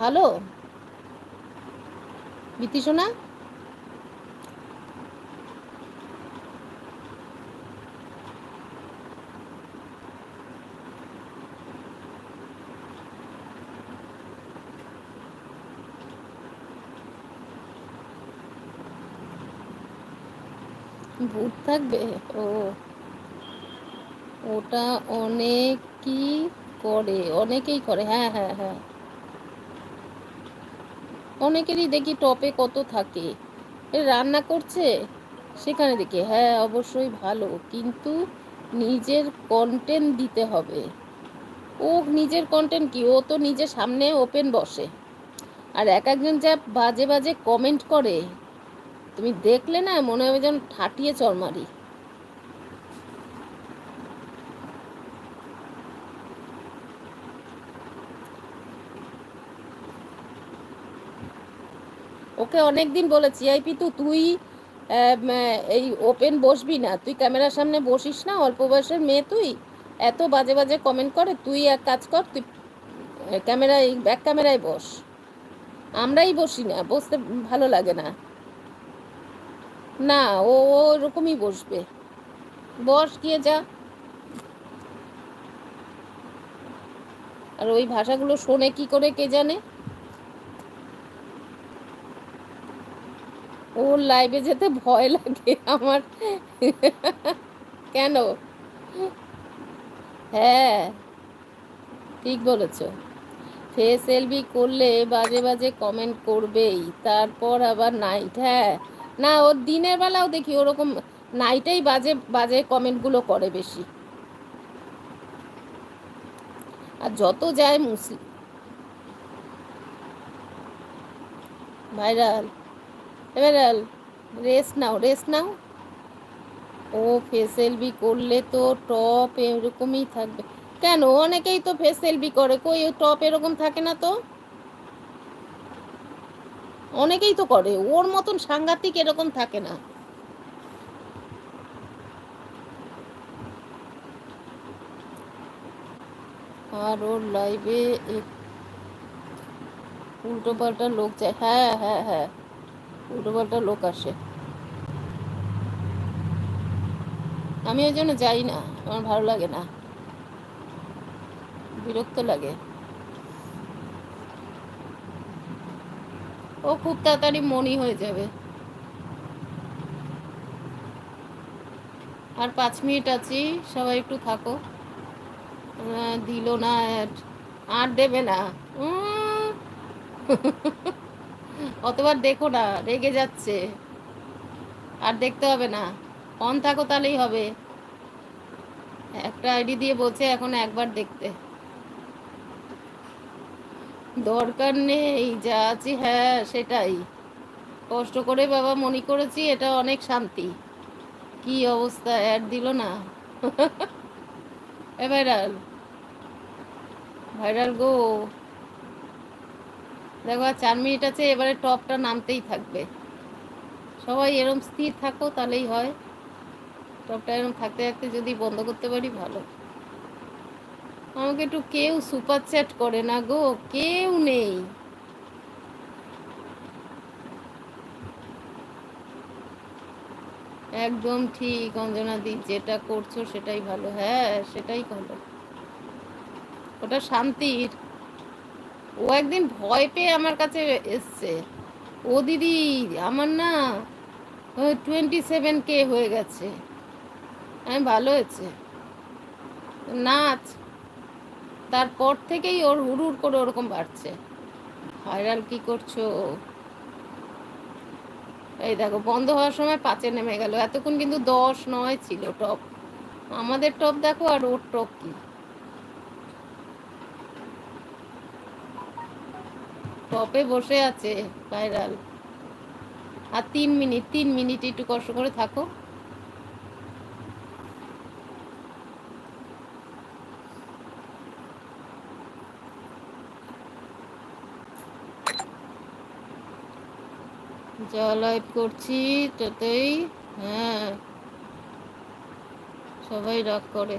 Hello, বিতি সোনা। ভূত থাকবে? ও, ওটা অনেকই অনেকেই করে। হ্যাঁ, হ্যাঁ, হ্যাঁ। অনেকেরই দেখি টপে কত থাকে। রান্না করছে, সেখানে দেখি। হ্যাঁ, অবশ্যই ভালো, কিন্তু নিজের কন্টেন্ট দিতে হবে। ও নিজের কন্টেন্ট কি, ও তো নিজের সামনে ওপেন বসে। আর এক একজন যা বাজে বাজে কমেন্ট করে, তুমি দেখলে না মনে হবে যেন ঠাটিয়ে চড়মারি। ওকে অনেক দিন বলেছি, এই পিতু তুই এই ওপেন বসবি না, তুই ক্যামেরার সামনে বসিস না, অল্প বয়সের মেয়ে তুই। এত বাজে বাজে কমেন্ট করে, তুই এক কাজ কর, তুই ক্যামেরায় ব্যাক ক্যামেরায় বস। আমরাই বসি না, বসতে ভালো লাগে না। না, ও ওরকমই বসবে। বস গিয়ে যা। আর ওই ভাষাগুলো শোনে কি করে কে জানে। ওর লাইভে যেতে ভয় লাগে আমার। কেন? হ্যাঁ, ঠিক বলেছো। ফেস এলবি করলে বাজে বাজে কমেন্ট করবেই, তারপর আবার নাইট। হ্যাঁ, না ওর দিনের বেলাও দেখি ওরকম নাইটেই বাজে বাজে কমেন্টগুলো করে বেশি। আর যত যায় মুসলিম ভাইরাল, ভাইরাল। রেস্ট নাও, রেস্ট নাও। ও ফেস এলবি করলে তো টপ এরকমই থাকবে। কেন, অনেকেই তো ফেস এলবি করে, কই টপ এরকম থাকে না তো। অনেকেই তো করে, ওর মতন সাংঘাতিক এরকম থাকে না। আর ওর লাইভে উল্টো পাল্টা লোক যায়। হ্যাঁ, হ্যাঁ, হ্যাঁ, উল্টো পাল্টা লোক আসে। আমি ওই জন্য যাই না, আমার ভালো লাগে না, বিরক্ত লাগে। ও খুব তাড়াতাড়ি মনি হয়ে যাবে। আর 5 মিনিট আছি, সবাই একটু থাকো। দিল না অ্যাড। আর দেবে না। উম, অতবার দেখো না, রেগে যাচ্ছে। আর দেখতে হবে না, অন থাকো তাহলেই হবে। একটা আইডি দিয়ে বলছে এখন একবার দেখতে। দরকার নেই, যা আছি হ্যাঁ সেটাই। কষ্ট করে বাবা মনি করেছি, এটা অনেক শান্তি। কি অবস্থা, অ্যাড দিল না। এ ভাইরাল, ভাইরাল গো। দেখো আর 4 মিনিট আছে, এবারে টপটা নামতেই থাকবে। সবাই এরম স্থির থাকো তাহলেই হয়। টপটা এরম থাকতে থাকতে যদি বন্ধ করতে পারি ভালো। আমাকে একটু কেউ সুপার চ্যাট করে না গো, কেউ নেই। একদম ঠিক অঞ্জনা দি, যেটা করছো সেটাই ভালো। হ্যাঁ, সেটাই ভালো। ওটা শান্তির। ও একদিন ভয় পেয়ে আমার কাছে এসছে। ও দিদি, আমার না 27K হয়ে গেছে। আমি ভালো হয়েছে। নাচ, তারপর থেকেই ওর হুড় হুড় করে ওরকম বাড়ছে। ভাইরাল কি করছো? এই দেখো বন্ধ হওয়ার সময় 5-এ নেমে গেল, এতক্ষণ কিন্তু 10-9 ছিল টপ। আমাদের টপ দেখো আর ওর টপ কি। টপে বসে আছে ভাইরাল। আর 3 মিনিট, 3 মিনিট একটু কষ্ট করে থাকো। যা লাইভ করছি তাতেই। হ্যাঁ, সবাই রাগ করে।